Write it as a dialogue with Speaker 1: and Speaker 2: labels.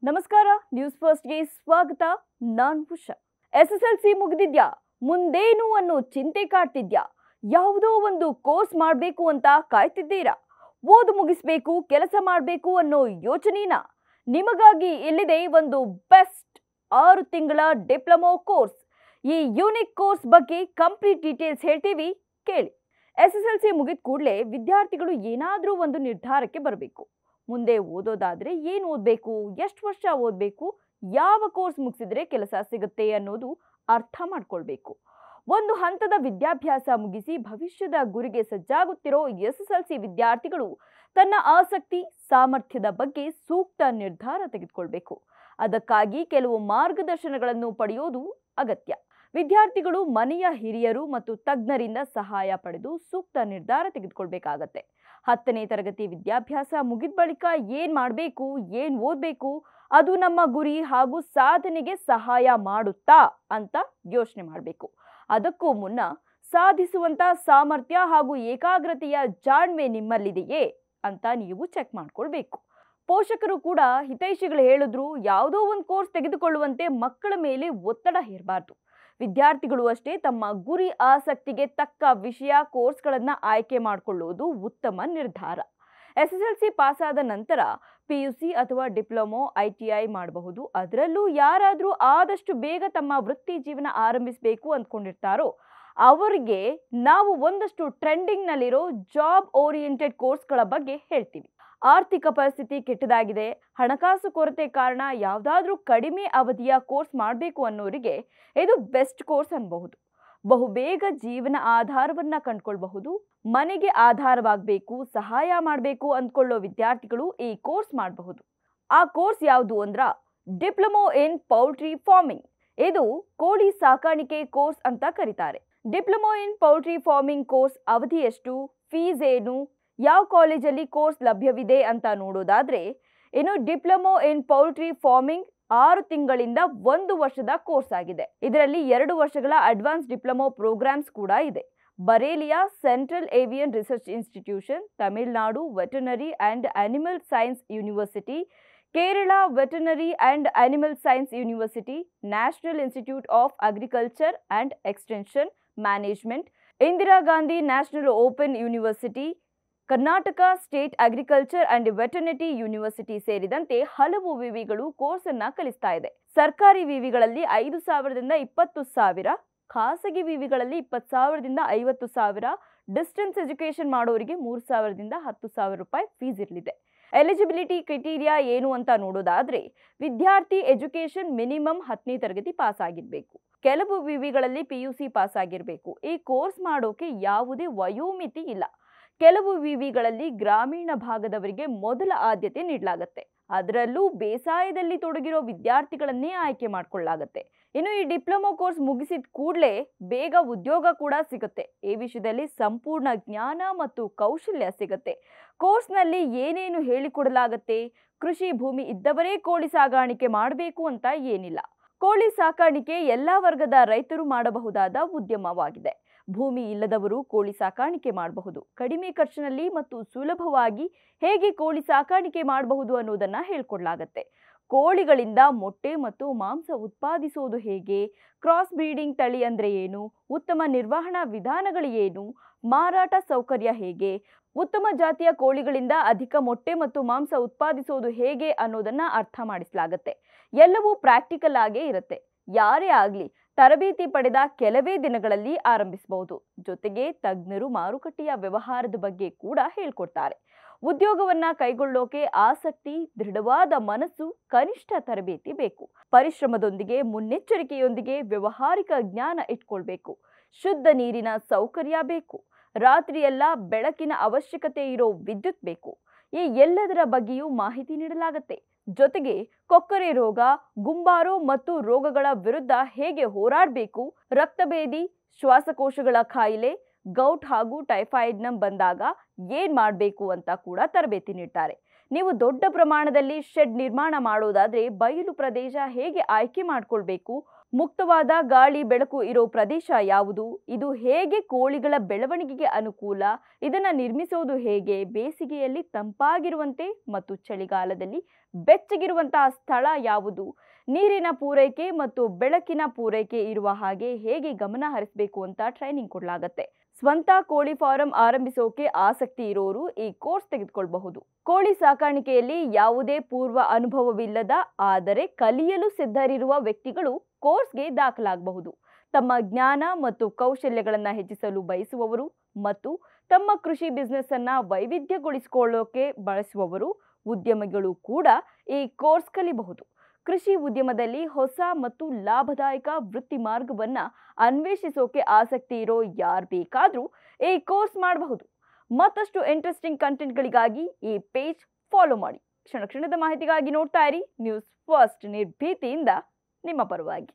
Speaker 1: ನಮಸ್ಕಾರ ನ್ಯೂಸ್ ಫಸ್ಟ್ಗೆ ಸ್ವಾಗತ. ನಾನು ಉಷಾ. SSLC ಮುಗಿದಿದ್ಯಾ, ಮುಂದೇನು ಅನ್ನೋ ಚಿಂತೆ ಕಾಡ್ತಿದ್ಯಾ? ಯಾವುದೋ ಒಂದು ಕೋರ್ಸ್ ಮಾಡಬೇಕು ಅಂತ ಕಾಯ್ತಿದ್ದೀರಾ? ಓದು ಮುಗಿಸ್ಬೇಕು, ಕೆಲಸ ಮಾಡಬೇಕು ಅನ್ನೋ ಯೋಚನೆನಾ? ನಿಮಗಾಗಿ ಇಲ್ಲಿದೆ ಒಂದು ಬೆಸ್ಟ್ 6 ತಿಂಗಳ ಡಿಪ್ಲೊಮಾ ಕೋರ್ಸ್. ಈ ಯೂನಿಕ್ ಕೋರ್ಸ್ ಬಗ್ಗೆ ಕಂಪ್ಲೀಟ್ ಡೀಟೇಲ್ಸ್ ಹೇಳ್ತೀವಿ, ಕೇಳಿ. SSLC ಮುಗಿದ ಕೂಡಲೇ ವಿದ್ಯಾರ್ಥಿಗಳು ಏನಾದರೂ ಒಂದು ನಿರ್ಧಾರಕ್ಕೆ ಬರಬೇಕು. ಮುಂದೆ ಓದೋದಾದ್ರೆ ಏನು ಓದಬೇಕು, ಎಷ್ಟು ವರ್ಷ ಓದಬೇಕು, ಯಾವ ಕೋರ್ಸ್ ಮುಗಿಸಿದ್ರೆ ಕೆಲಸ ಸಿಗುತ್ತೆ ಅನ್ನೋದು ಅರ್ಥ ಮಾಡ್ಕೊಳ್ಬೇಕು. ಒಂದು ಹಂತದ ವಿದ್ಯಾಭ್ಯಾಸ ಮುಗಿಸಿ ಭವಿಷ್ಯದ ಗುರಿಗೆ ಸಜ್ಜಾಗುತ್ತಿರೋ SSLC ವಿದ್ಯಾರ್ಥಿಗಳು ತನ್ನ ಆಸಕ್ತಿ ಸಾಮರ್ಥ್ಯದ ಬಗ್ಗೆ ಸೂಕ್ತ ನಿರ್ಧಾರ ತೆಗೆದುಕೊಳ್ಬೇಕು. ಅದಕ್ಕಾಗಿ ಕೆಲವು ಮಾರ್ಗದರ್ಶನಗಳನ್ನು ಪಡೆಯೋದು ಅಗತ್ಯ. ವಿದ್ಯಾರ್ಥಿಗಳು ಮನೆಯ ಹಿರಿಯರು ಮತ್ತು ತಜ್ಞರಿಂದ ಸಹಾಯ ಪಡೆದು ಸೂಕ್ತ ನಿರ್ಧಾರ ತೆಗೆದುಕೊಳ್ಬೇಕಾಗತ್ತೆ. 10ನೇ ತರಗತಿ ವಿದ್ಯಾಭ್ಯಾಸ ಮುಗಿದ ಬಳಿಕ ಏನ್ ಮಾಡಬೇಕು, ಏನ್ ಓದಬೇಕು, ಅದು ನಮ್ಮ ಗುರಿ ಹಾಗೂ ಸಾಧನೆಗೆ ಸಹಾಯ ಮಾಡುತ್ತಾ ಅಂತ ಯೋಚನೆ ಮಾಡಬೇಕು. ಅದಕ್ಕೂ ಮುನ್ನ ಸಾಧಿಸುವಂತ ಸಾಮರ್ಥ್ಯ ಹಾಗೂ ಏಕಾಗ್ರತೆಯ ಜಾಣ್ಮೆ ನಿಮ್ಮಲ್ಲಿದೆಯೇ ಅಂತ ನೀವು ಚೆಕ್ ಮಾಡ್ಕೊಳ್ಬೇಕು. ಪೋಷಕರು ಕೂಡ ಹಿತೈಷಿಗಳು ಹೇಳಿದ್ರು ಯಾವುದೋ ಒಂದು ಕೋರ್ಸ್ ತೆಗೆದುಕೊಳ್ಳುವಂತೆ ಮಕ್ಕಳ ಮೇಲೆ ಒತ್ತಡ ಹೇರಬಾರ್ದು. ವಿದ್ಯಾರ್ಥಿಗಳು ಅಷ್ಟೇ ತಮ್ಮ ಗುರಿ ಆಸಕ್ತಿಗೆ ತಕ್ಕ ವಿಷಯ ಕೋರ್ಸ್ಗಳನ್ನು ಆಯ್ಕೆ ಮಾಡಿಕೊಳ್ಳುವುದು ಉತ್ತಮ ನಿರ್ಧಾರ. SSLC ಪಾಸಾದ ನಂತರ PUC ಅಥವಾ ಡಿಪ್ಲೊಮೊ ITI ಮಾಡಬಹುದು. ಅದರಲ್ಲೂ ಯಾರಾದರೂ ಆದಷ್ಟು ಬೇಗ ತಮ್ಮ ವೃತ್ತಿ ಜೀವನ ಆರಂಭಿಸಬೇಕು ಅಂದ್ಕೊಂಡಿರ್ತಾರೋ ಅವರಿಗೆ ನಾವು ಒಂದಷ್ಟು ಟ್ರೆಂಡಿಂಗ್ನಲ್ಲಿರೋ ಜಾಬ್ ಓರಿಯೆಂಟೆಡ್ ಕೋರ್ಸ್ಗಳ ಬಗ್ಗೆ ಹೇಳ್ತೀವಿ. ಆರ್ಥಿಕ ಪರಿಸ್ಥಿತಿ ಕೆಟ್ಟದಾಗಿದೆ, ಹಣಕಾಸು ಕೊರತೆ ಕಾರಣ ಯಾವುದಾದ್ರೂ ಕಡಿಮೆ ಅವಧಿಯ ಕೋರ್ಸ್ ಮಾಡಬೇಕು ಅನ್ನೋರಿಗೆ ಇದು ಬೆಸ್ಟ್ ಕೋರ್ಸ್ ಅನ್ಬಹುದು. ಬಹುಬೇಗ ಜೀವನ ಆಧಾರವನ್ನ ಕಂಡುಕೊಳ್ಬಹುದು. ಮನೆಗೆ ಆಧಾರವಾಗಬೇಕು, ಸಹಾಯ ಮಾಡಬೇಕು ಅಂದ್ಕೊಳ್ಳೋ ವಿದ್ಯಾರ್ಥಿಗಳು ಈ ಕೋರ್ಸ್ ಮಾಡಬಹುದು. ಆ ಕೋರ್ಸ್ ಯಾವುದು ಅಂದ್ರ ಡಿಪ್ಲೊಮೊ ಇನ್ ಪೌಲ್ಟ್ರಿ ಫಾರ್ಮಿಂಗ್. ಇದು ಕೋಳಿ ಸಾಕಾಣಿಕೆ ಕೋರ್ಸ್ ಅಂತ ಕರೀತಾರೆ. Diploma in poultry farming course ಅವಧಿ ಎಷ್ಟು, ಫೀಸ್ ಏನು, ಯಾವ ಕಾಲೇಜಲ್ಲಿ ಕೋರ್ಸ್ ಲಭ್ಯವಿದೆ ಅಂತ ನೋಡೋದಾದ್ರೆ, ಇನ್ನು ಡಿಪ್ಲೊಮೊ ಇನ್ ಪೌಲ್ಟ್ರಿ ಫಾರ್ಮಿಂಗ್ 6 ತಿಂಗಳಿಂದ 1 ವರ್ಷದ ಕೋರ್ಸ್ ಆಗಿದೆ. ಇದರಲ್ಲಿ 2 ವರ್ಷಗಳ ಅಡ್ವಾನ್ಸ್ ಡಿಪ್ಲೊಮೊ ಪ್ರೋಗ್ರಾಮ್ಸ್ ಕೂಡ ಇದೆ. ಬರೇಲಿಯಾ central avian research institution, Tamil Nadu veterinary and animal science university, Kerala veterinary and animal science university, national institute of agriculture and extension management, Indira Gandhi national open university, Karnataka state agriculture and veterinary university ಸೇರಿದಂತೆ ಹಲವು ವಿವಿಗಳು course ಅನ್ನ ಕಲಿಸ್ತಾ ಇದೆ. ಸರ್ಕಾರಿ ವಿವಿಗಳಲ್ಲಿ 5,000ದಿಂದ 20,000, ಖಾಸಗಿ ವಿವಿಗಳಲ್ಲಿ 20,000ದಿಂದ 50,000, ಡಿಸ್ಟೆನ್ಸ್ ಎಜುಕೇಶನ್ ಮಾಡೋರಿಗೆ 3,000ದಿಂದ 10,000 ರೂಪಾಯಿ fees ಇರಲಿದೆ. ಎಲಿಜಿಬಿಲಿಟಿ ಕ್ರೈಟೀರಿಯಾ ಏನು ಅಂತ ನೋಡೋದಾದ್ರೆ, ವಿದ್ಯಾರ್ಥಿ ಎಜುಕೇಶನ್ ಮಿನಿಮಮ್ 10ನೇ ತರಗತಿ ಪಾಸ್ ಆಗಿರಬೇಕು. ಕೆಲವು ವಿವಿಗಳಲ್ಲಿ PUC ಪಾಸ್ ಆಗಿರಬೇಕು. ಈ ಕೋರ್ಸ್ ಮಾಡೋಕೆ ಯಾವುದೇ ವಯೋಮಿತಿ ಇಲ್ಲ. ಕೆಲವು ವಿವಿಗಳಲ್ಲಿ ಗ್ರಾಮೀಣ ಭಾಗದವರಿಗೆ ಮೊದಲ ಆದ್ಯತೆ ನೀಡಲಾಗುತ್ತೆ. ಅದರಲ್ಲೂ ಬೇಸಾಯದಲ್ಲಿ ತೊಡಗಿರೋ ವಿದ್ಯಾರ್ಥಿಗಳನ್ನೇ ಆಯ್ಕೆ ಮಾಡಿಕೊಳ್ಳಲಾಗುತ್ತೆ. ಇನ್ನು ಈ ಡಿಪ್ಲೊಮೊ ಕೋರ್ಸ್ ಮುಗಿಸಿದ ಕೂಡಲೇ ಬೇಗ ಉದ್ಯೋಗ ಕೂಡ ಸಿಗುತ್ತೆ. ಈ ವಿಷಯದಲ್ಲಿ ಸಂಪೂರ್ಣ ಜ್ಞಾನ ಮತ್ತು ಕೌಶಲ್ಯ ಸಿಗುತ್ತೆ. ಕೋರ್ಸ್ನಲ್ಲಿ ಏನೇನು ಹೇಳಿಕೊಡಲಾಗುತ್ತೆ, ಕೃಷಿ ಭೂಮಿ ಇದ್ದವರೇ ಕೋಳಿ ಸಾಗಾಣಿಕೆ ಮಾಡಬೇಕು ಅಂತ ಏನಿಲ್ಲ. ಕೋಳಿ ಸಾಕಾಣಿಕೆ ಎಲ್ಲ ವರ್ಗದ ರೈತರು ಮಾಡಬಹುದಾದ ಉದ್ಯಮವಾಗಿದೆ. ಭೂಮಿ ಇಲ್ಲದವರು ಕೋಳಿ ಸಾಕಾಣಿಕೆ ಮಾಡಬಹುದು. ಕಡಿಮೆ ಖರ್ಚಿನಲ್ಲಿ ಮತ್ತು ಸುಲಭವಾಗಿ ಹೇಗೆ ಕೋಳಿ ಸಾಕಾಣಿಕೆ ಮಾಡಬಹುದು ಅನ್ನೋದನ್ನ ಹೇಳ್ಕೊಡ್ಲಾಗತ್ತೆ. ಕೋಳಿಗಳಿಂದ ಮೊಟ್ಟೆ ಮತ್ತು ಮಾಂಸ ಉತ್ಪಾದಿಸೋದು ಹೇಗೆ, ಕ್ರಾಸ್ ಬ್ರೀಡಿಂಗ್ ತಳಿ ಅಂದ್ರೆ ಏನು, ಉತ್ತಮ ನಿರ್ವಹಣಾ ವಿಧಾನಗಳು ಏನು, ಮಾರಾಟ ಸೌಕರ್ಯ ಹೇಗೆ, ಉತ್ತಮ ಜಾತಿಯ ಕೋಳಿಗಳಿಂದ ಅಧಿಕ ಮೊಟ್ಟೆ ಮತ್ತು ಮಾಂಸ ಉತ್ಪಾದಿಸೋದು ಹೇಗೆ ಅನ್ನೋದನ್ನ ಅರ್ಥ ಮಾಡಿಸಲಾಗತ್ತೆ. ಎಲ್ಲವೂ ಪ್ರಾಕ್ಟಿಕಲ್ ಆಗೇ ಇರುತ್ತೆ. ಯಾರೇ ಆಗ್ಲಿ ತರಬೇತಿ ಪಡೆದ ಕೆಲವೇ ದಿನಗಳಲ್ಲಿ ಆರಂಭಿಸಬಹುದು. ಜೊತೆಗೆ ತಜ್ಞರು ಮಾರುಕಟ್ಟೆಯ ವ್ಯವಹಾರದ ಬಗ್ಗೆ ಕೂಡ ಹೇಳ್ಕೊಡ್ತಾರೆ. ಉದ್ಯೋಗವನ್ನ ಕೈಗೊಳ್ಳೋಕೆ ಆಸಕ್ತಿ, ದೃಢವಾದ ಮನಸ್ಸು, ಕನಿಷ್ಠ ತರಬೇತಿ ಬೇಕು. ಪರಿಶ್ರಮದೊಂದಿಗೆ ಮುನ್ನೆಚ್ಚರಿಕೆಯೊಂದಿಗೆ ವ್ಯವಹಾರಿಕ ಜ್ಞಾನ ಇಟ್ಕೊಳ್ಬೇಕು. ಶುದ್ಧ ನೀರಿನ ಸೌಕರ್ಯ ಬೇಕು. ರಾತ್ರಿಯೆಲ್ಲ ಬೆಳಕಿನ ಅವಶ್ಯಕತೆ ಇರೋ ವಿದ್ಯುತ್ ಬೇಕು. ಈ ಎಲ್ಲದರ ಬಗ್ಗೆಯೂ ಮಾಹಿತಿ ನೀಡಲಾಗುತ್ತೆ. ಜೊತೆಗೆ ಕೊಕ್ಕರೆ ರೋಗ, ಗುಂಬಾರೋ ಮತ್ತು ರೋಗಗಳ ವಿರುದ್ಧ ಹೇಗೆ ಹೋರಾಡಬೇಕು, ರಕ್ತಭೇದಿ, ಶ್ವಾಸಕೋಶಗಳ ಕಾಯಿಲೆ, ಗೌಟ್ ಹಾಗೂ ಟೈಫಾಯ್ಡ್ನ ಬಂದಾಗ ಏನ್ ಮಾಡಬೇಕು ಅಂತ ಕೂಡ ತರಬೇತಿ ನೀಡ್ತಾರೆ. ನೀವು ದೊಡ್ಡ ಪ್ರಮಾಣದಲ್ಲಿ ಶೆಡ್ ನಿರ್ಮಾಣ ಮಾಡೋದಾದ್ರೆ ಬಯಲು ಪ್ರದೇಶ ಹೇಗೆ ಆಯ್ಕೆ ಮಾಡ್ಕೊಳ್ಬೇಕು, ಮುಕ್ತವಾದ ಗಾಳಿ ಬೆಳಕು ಇರೋ ಪ್ರದೇಶ ಯಾವುದು? ಇದು ಹೇಗೆ ಕೋಳಿಗಳ ಬೆಳವಣಿಗೆಗೆ ಅನುಕೂಲ? ಇದನ್ನ ನಿರ್ಮಿಸೋದು ಹೇಗೆ? ಬೇಸಿಗೆಯಲ್ಲಿ ತಂಪಾಗಿರುವಂತೆ ಮತ್ತು ಚಳಿಗಾಲದಲ್ಲಿ ಬೆಚ್ಚಗಿರುವಂತಹ ಸ್ಥಳ ಯಾವುದು? ನೀರಿನ ಪೂರೈಕೆ ಮತ್ತು ಬೆಳಕಿನ ಪೂರೈಕೆ ಇರುವ ಹಾಗೆ ಹೇಗೆ ಗಮನ ಹರಿಸಬೇಕು ಅಂತ ಟ್ರೈನಿಂಗ್ ಕೊಡಲಾಗತ್ತೆ. ಸ್ವಂತ ಕೋಳಿ ಫಾರಂ ಆರಂಭಿಸೋಕೆ ಆಸಕ್ತಿ ಇರೋರು ಈ ಕೋರ್ಸ್ ತೆಗೆದುಕೊಳ್ಳಬಹುದು. ಕೋಳಿ ಸಾಕಾಣಿಕೆಯಲ್ಲಿ ಯಾವುದೇ ಪೂರ್ವ ಅನುಭವವಿಲ್ಲದ ಆದರೆ ಕಲಿಯಲು ಸಿದ್ಧರಿರುವ ವ್ಯಕ್ತಿಗಳು ಕೋರ್ಸ್ಗೆ ದಾಖಲಾಗಬಹುದು. ತಮ್ಮ ಜ್ಞಾನ ಮತ್ತು ಕೌಶಲ್ಯಗಳನ್ನು ಹೆಚ್ಚಿಸಲು ಬಯಸುವವರು ಮತ್ತು ತಮ್ಮ ಕೃಷಿ ಬಿಸ್ನೆಸ್ ಅನ್ನ ವೈವಿಧ್ಯಗೊಳಿಸಿಕೊಳ್ಳೋಕೆ ಬಳಸುವವರು, ಉದ್ಯಮಿಗಳು ಕೂಡ ಈ ಕೋರ್ಸ್ ಕಲಿಬಹುದು. ಕೃಷಿ ಉದ್ಯಮದಲ್ಲಿ ಹೊಸ ಮತ್ತು ಲಾಭದಾಯಕ ವೃತ್ತಿ ಮಾರ್ಗವನ್ನ ಅನ್ವೇಷಿಸೋಕೆ ಆಸಕ್ತಿ ಇರೋ ಯಾರು ಬೇಕಾದ್ರೂ ಈ ಕೋರ್ಸ್ ಮಾಡಬಹುದು. ಮತ್ತಷ್ಟು ಇಂಟ್ರೆಸ್ಟಿಂಗ್ ಕಂಟೆಂಟ್ಗಳಿಗಾಗಿ ಈ ಪೇಜ್ ಫಾಲೋ ಮಾಡಿ. ಕ್ಷಣ ಕ್ಷಣದ ಮಾಹಿತಿಗಾಗಿ ನೋಡ್ತಾ ಇರಿ ನ್ಯೂಸ್ ಫಸ್ಟ್, ನಿರ್ಭೀತಿಯಿಂದ ನಿಮ್ಮ ಪರವಾಗಿ.